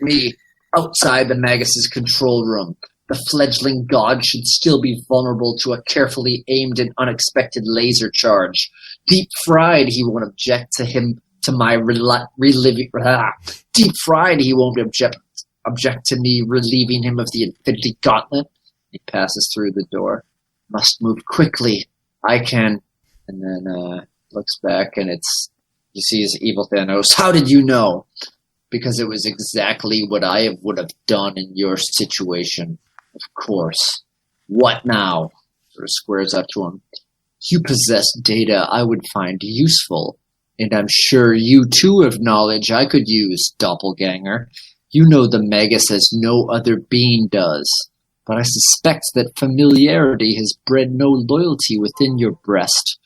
me outside the Magus' control room. The fledgling god should still be vulnerable to a carefully aimed and unexpected laser charge. Deep fried, he won't object to my reliving. Deep fried, he won't object to me relieving him of the Infinity Gauntlet. He passes through the door. Must move quickly. I can. And then looks back, and he sees evil Thanos. How did you know? Because it was exactly what I would have done in your situation. Of course. What now? Sort of squares up to him. You possess data I would find useful, and I'm sure you too have knowledge I could use, doppelganger. You know the Magus as no other being does, but I suspect that familiarity has bred no loyalty within your breast.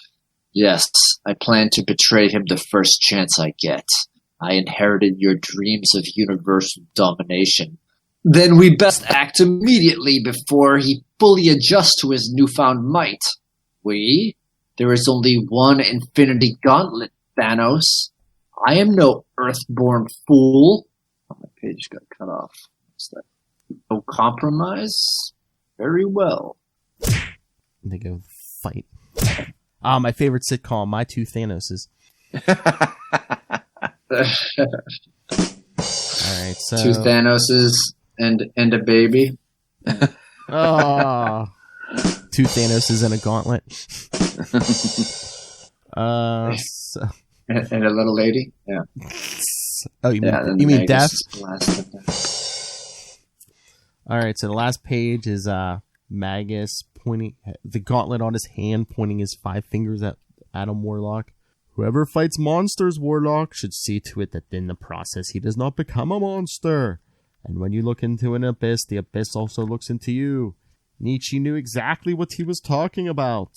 Yes, I plan to betray him the first chance I get. I inherited your dreams of universal domination. Then we best act immediately before he fully adjusts to his newfound might. We? There is only one Infinity Gauntlet, Thanos. I am no earthborn fool. Oh, my page got cut off. What's that? No compromise? Very well. They go fight. My favorite sitcom, My Two Thanoses. Alright, so... Two Thanoses and a baby. Oh, 2 Thanoses and a gauntlet. And a little lady? Yeah. Oh, you mean death? Alright, so the last page is Magus pointing the gauntlet on his hand, pointing his 5 fingers at Adam Warlock. Whoever fights monsters, Warlock, should see to it that in the process he does not become a monster. And when you look into an abyss, the abyss also looks into you. Nietzsche knew exactly what he was talking about.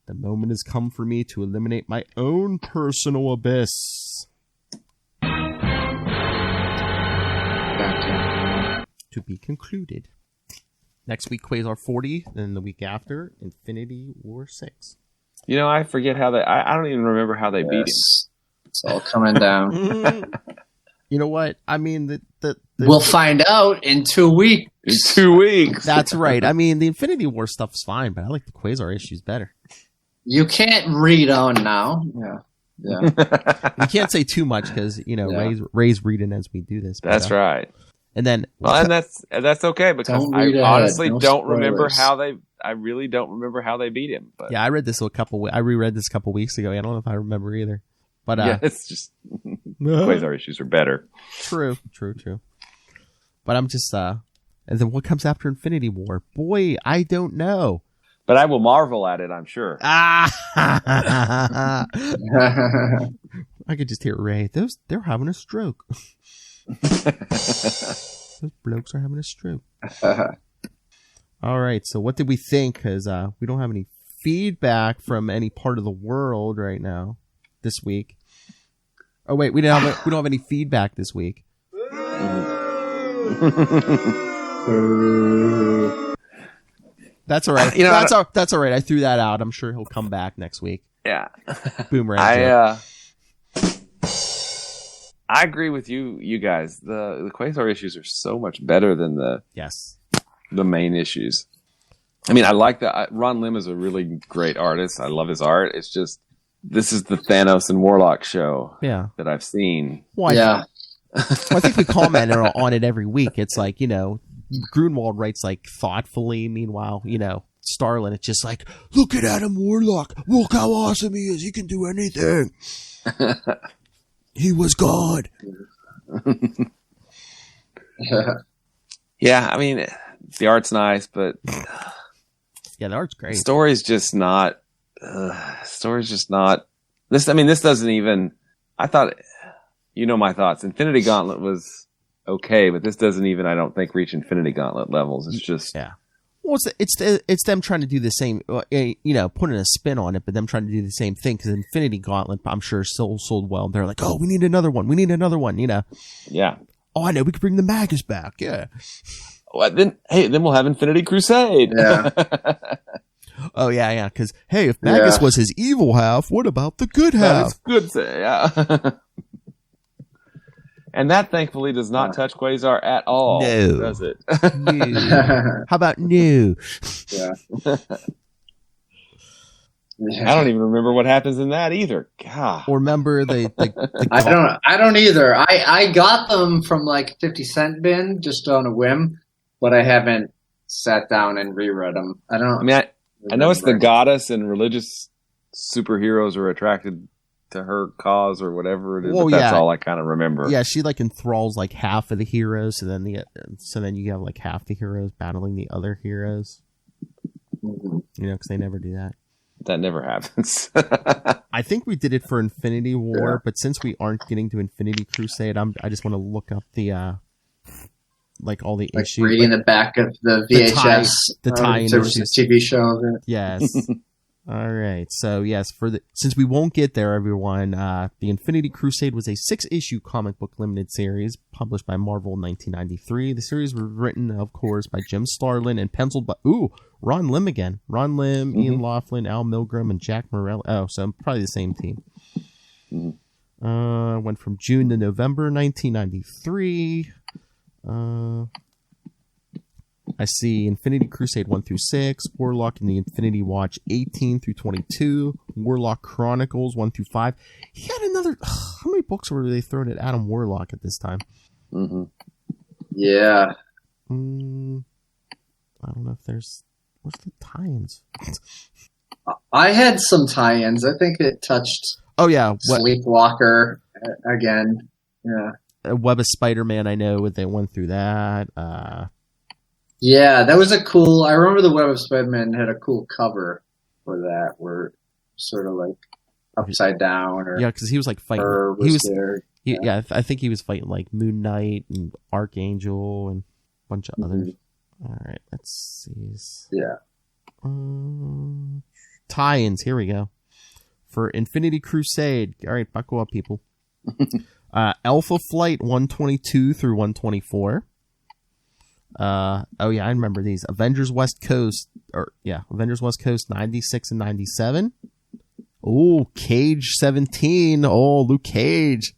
The moment has come for me to eliminate my own personal abyss. To be concluded. Next week, Quasar 40. Then the week after, Infinity War 6. I forget how I don't even remember how they beat him. It's all coming down. You know what? I mean, we'll find out in 2 weeks. In 2 weeks. That's right. I mean, the Infinity War stuff's fine, but I like the Quasar issues better. You can't read on now. Yeah. We can't say too much because Ray's reading as we do this. But, that's right. And then, and that's okay because I honestly don't remember how they. I really don't remember how they beat him. But. Yeah, I read this I reread this a couple weeks ago. I don't know if I remember either. But it's just Quasar issues are better. True. But I'm just and then what comes after Infinity War? Boy, I don't know. But I will marvel at it, I'm sure. I could just hear Ray. They're having a stroke. Those blokes are having a stroke. All right, so what did we think? Because we don't have any feedback from any part of the world right now this week. Oh wait, we don't have any feedback this week. That's all right. That's all right. I threw that out. I'm sure he'll come back next week. Yeah. Boomerang. I agree with you guys. The Quasar issues are so much better than the main issues. I mean, I like that. Ron Lim is a really great artist. I love his art. It's just this is the Thanos and Warlock show that I've seen. Well, I think we comment on it every week. It's like, Grunwald writes like thoughtfully. Meanwhile, Starlin, it's just like, look at Adam Warlock. Look how awesome he is. He can do anything. He was God. Yeah, I mean, the art's nice, but the art's great. Story's just not. This. I mean, this doesn't even. I thought, my thoughts. Infinity Gauntlet was okay, but this doesn't even. I don't think reach Infinity Gauntlet levels. It's just Well, it's them trying to do the same. Putting a spin on it, but them trying to do the same thing. Because Infinity Gauntlet, I'm sure, sold well. They're like, oh, we need another one. Yeah. Oh, I know. We could bring the Magus back. Yeah. Well, then we'll have Infinity Crusade. Yeah. Oh, yeah. Because, hey, if Magus was his evil half, what about the good half? Good, yeah. And that, thankfully, does not touch Quasar at all, does it? No. How about no? Yeah. I don't even remember what happens in that either. God. Or remember the I don't either. I got them from like 50 Cent bin just on a whim, but I haven't sat down and reread them. I know it's the goddess and religious superheroes are attracted to her cause or whatever it is. But that's all I kind of remember. Yeah, she like enthralls like half of the heroes, and then you have like half the heroes battling the other heroes. Because they never do that. That never happens. I think we did it for Infinity War, but since we aren't getting to Infinity Crusade, I just want to look up the like all the issues, reading the back of the VHS, the tie-in there was a TV show of it. Yes. All right. So yes, since we won't get there, everyone, the Infinity Crusade was a 6-issue comic book limited series published by Marvel in 1993. The series was written, of course, by Jim Starlin and penciled by Ron Lim again. Ron Lim, Ian Laughlin, Al Milgram, and Jack Morelli. Oh, so probably the same team. Went from June to November 1993. I see Infinity Crusade 1 through 6, Warlock and the Infinity Watch 18 through 22, Warlock Chronicles 1 through 5. He had another. How many books were they throwing at Adam Warlock at this time? Yeah. I don't know if there's. What's the tie-ins? I had some tie-ins. I think it touched. Oh yeah, Sleepwalker again. Yeah. Web of Spider-Man. I know they went through that. Yeah, that was a cool. I remember the Web of Spider-Man had a cool cover for that, where sort of like upside down. Or because he was like fighting. He was there. I think he was fighting like Moon Knight and Archangel and a bunch of others. All right, let's see. Yeah. Tie-ins. Here we go for Infinity Crusade. All right, buckle up, people. Alpha Flight 122 through 124. Oh yeah, I remember these. Avengers West Coast 96 and 97. Oh, Cage 17. Oh, Luke Cage.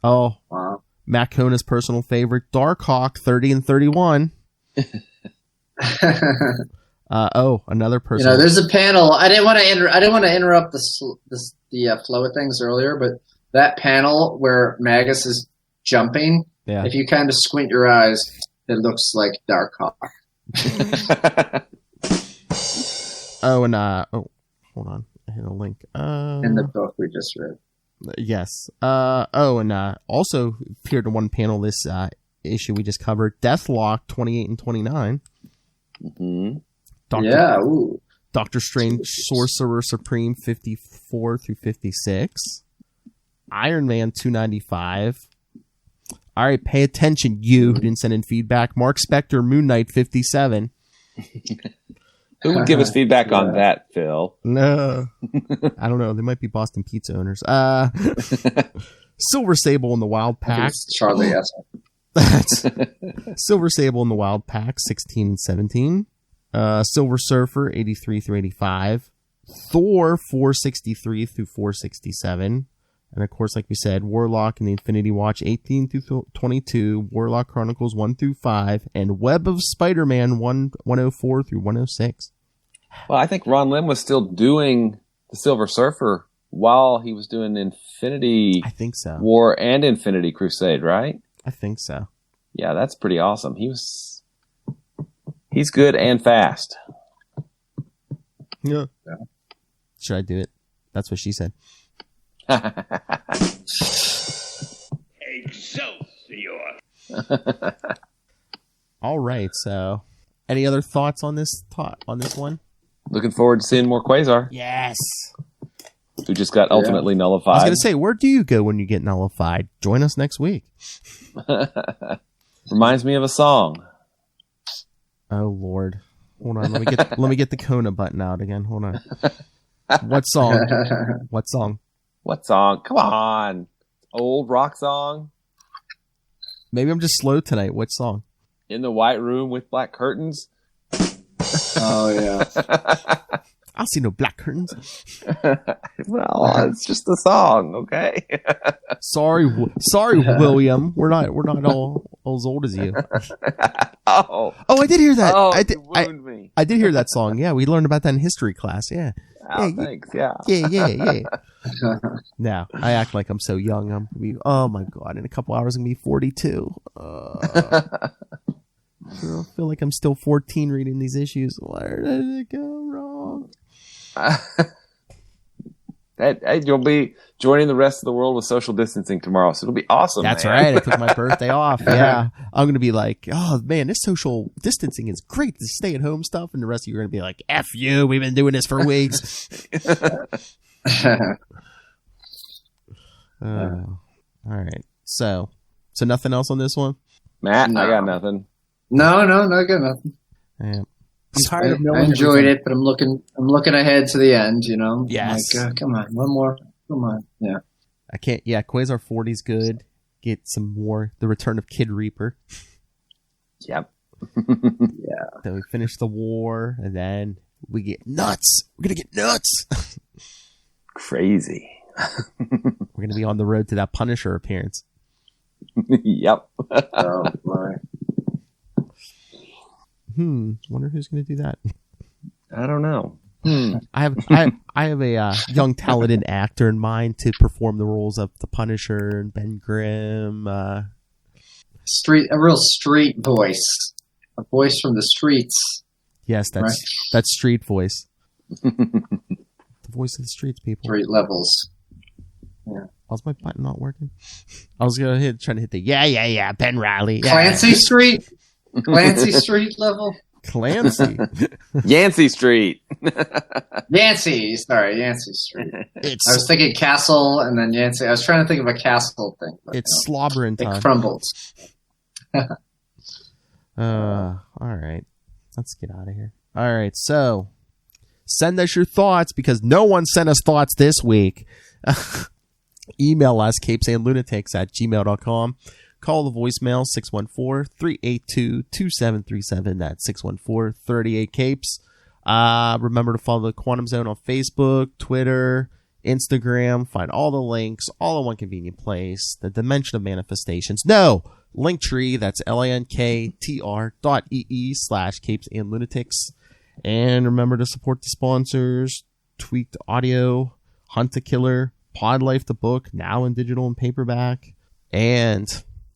Oh, wow. Matt Kona's personal favorite, Darkhawk 30 and 31. Another person. There's a panel. I didn't want to interrupt the flow of things earlier, but that panel where Magus is jumping, if you kind of squint your eyes, it looks like Darkhawk. Hold on. I hit a link. In the book we just read. Yes. Also appeared in one panel this issue we just covered, Deathlock 28 and 29. Mm-hmm. Doctor Strange Sorcerer Supreme 54 through 56. Iron Man 295. All right, pay attention, you who didn't send in feedback. Mark Spector Moon Knight 57. Who would give us feedback on that, Phil? No. I don't know. They might be Boston Pizza owners. Silver Sable in the Wild Pack. Charlie, yes. Silver Sable in the Wild Pack, 16 and 17. Silver Surfer, 83 through 85. Thor, 463 through 467. And of course, like we said, Warlock and the Infinity Watch, 18 through 22. Warlock Chronicles, 1 through 5. And Web of Spider-Man, 104 through 106. Well, I think Ron Lim was still doing the Silver Surfer while he was doing Infinity War and Infinity Crusade, right? I think so. Yeah, that's pretty awesome. He's good and fast. Yeah. Should I do it? That's what she said. Excelsior. All right, so any other thoughts on this one? Looking forward to seeing more Quasar. Yes. Who just got ultimately nullified. I was going to say, where do you go when you get nullified? Join us next week. Reminds me of a song. Oh Lord. Hold on, let me get the Kona button out again. Hold on. What song? What song? What song? Come on. Old rock song. Maybe I'm just slow tonight. What song? In the White Room with Black Curtains. Oh, yeah. I'll see no black curtains. Well, it's just a song, okay? Sorry, William. We're not all as old as you. Oh, I did hear that. Oh, I did hear that song. Yeah, we learned about that in history class. Yeah. Oh, thanks. Yeah. Now I act like I'm so young. Oh my god! In a couple hours, I'm gonna be 42. I feel like I'm still 14 reading these issues. Where did it go wrong? You'll be joining the rest of the world with social distancing tomorrow, so it'll be awesome. That's man. right. I took my birthday off. Yeah, I'm gonna be like, oh man, this social distancing is great. This stay-at-home stuff, and the rest of you are gonna be like, F you. We've been doing this for weeks. All right. So nothing else on this one, Matt. No. I got nothing. No, I got nothing. Yeah. I enjoyed it, but I'm looking ahead to the end. Yes. Like, come on, one more. Come on. Yeah. I can't. Yeah, Quasar 40's good. Get some more. The Return of Kid Reaper. Yep. Yeah. Then we finish the war, and then we get nuts. We're gonna get nuts. Crazy. We're gonna be on the road to that Punisher appearance. Yep. Oh boy. Wonder who's going to do that. I don't know. I have a young talented actor in mind to perform the roles of the Punisher and Ben Grimm. A real street voice, a voice from the streets. Yes, that's street voice. The voice of the streets, people. Street levels. Yeah. How's my button not working? I was trying to hit the Ben Riley. Yeah. Clancy Street. Clancy Street level? Clancy. Yancey Street. Yancey Street. I was thinking Castle and then Yancey. I was trying to think of a Castle thing. But, it's slobbering time. It crumbles. All right. Let's get out of here. All right. So send us your thoughts because no one sent us thoughts this week. Email us, capesandlunatics@gmail.com. Call the voicemail 614-382-2737. That's 614-38-CAPES. Remember to follow the Quantum Zone on Facebook, Twitter, Instagram. Find all the links all in one convenient place. The Dimension of Manifestations. No! Linktree. That's linktr.ee/capes and lunatics. And remember to support the sponsors. Tweaked Audio, Hunt a Killer, Pod Life the book, now in digital and paperback. And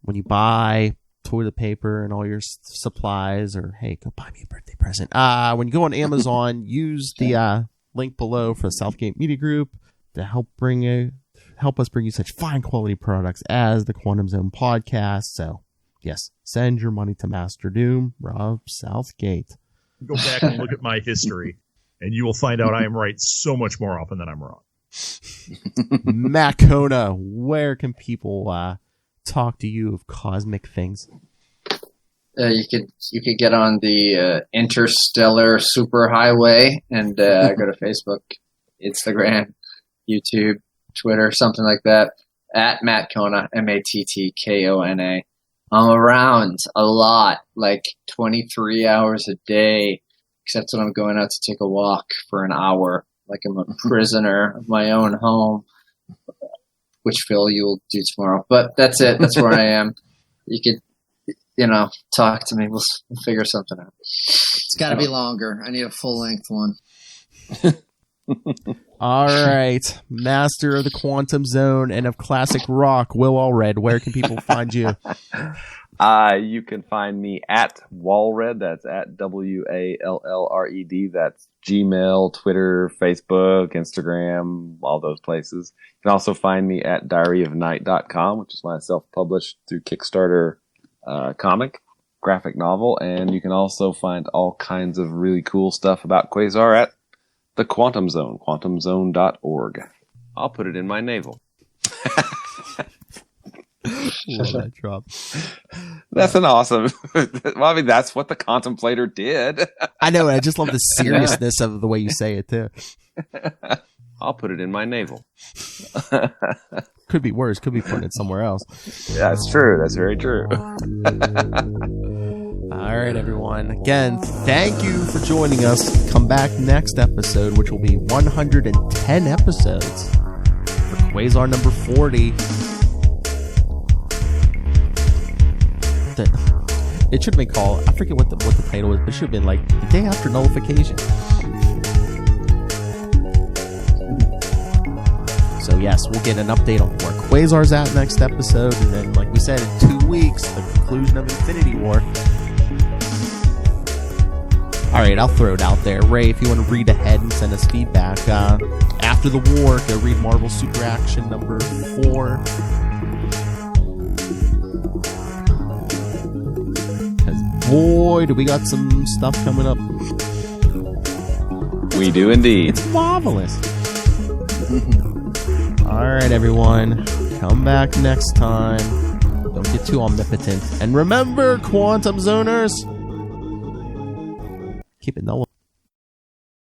when you buy toilet paper and all your supplies, or hey, go buy me a birthday present. When you go on Amazon, use the link below for the Southgate Media Group to help us bring you such fine quality products as the Quantum Zone podcast. So yes, send your money to Master Doom, Rob Southgate. Go back and look at my history, and you will find out I am right so much more often than I'm wrong. Matt Kona, where can people talk to you of cosmic things? You could get on the interstellar superhighway and go to Facebook, Instagram, YouTube, Twitter, something like that, at Matt Kona, MATTKONA. I'm around a lot, like 23 hours a day, except when I'm going out to take a walk for an hour, like I'm a prisoner of my own home, which Phil, you'll do tomorrow. But that's it. That's where I am. You could, talk to me. We'll figure something out. It's got to be longer. I need a full-length one. All right. Master of the Quantum Zone and of classic rock, Will Allred, where can people find you? You can find me at Wallred. That's at WALLRED. That's Gmail, Twitter, Facebook, Instagram, all those places. You can also find me at diaryofnight.com, which is my self-published through Kickstarter comic, graphic novel. And you can also find all kinds of really cool stuff about Quasar at the Quantum Zone, quantumzone.org. I'll put it in my navel. Love that drop. That's an awesome. Well, I mean, that's what the Contemplator did. I know. I just love the seriousness of the way you say it too. I'll put it in my navel. Could be worse. Could be putting it somewhere else. Yeah, that's true. That's very true. All right, everyone. Again, thank you for joining us. Come back next episode, which will be 110 episodes for Quasar number 40. It should have been called, I forget what the title is, but it should have been like The Day After Nullification. So yes, we'll get an update on where Quasar's at next episode, and then, like we said, in 2 weeks, the conclusion of Infinity War. Alright, I'll throw it out there. Ray, if you want to read ahead and send us feedback, after the war, go read Marvel Super Action number 4. Boy, do we got some stuff coming up. We do indeed. It's marvelous. Alright, everyone. Come back next time. Don't get too omnipotent. And remember, Quantum Zoners, keep it null.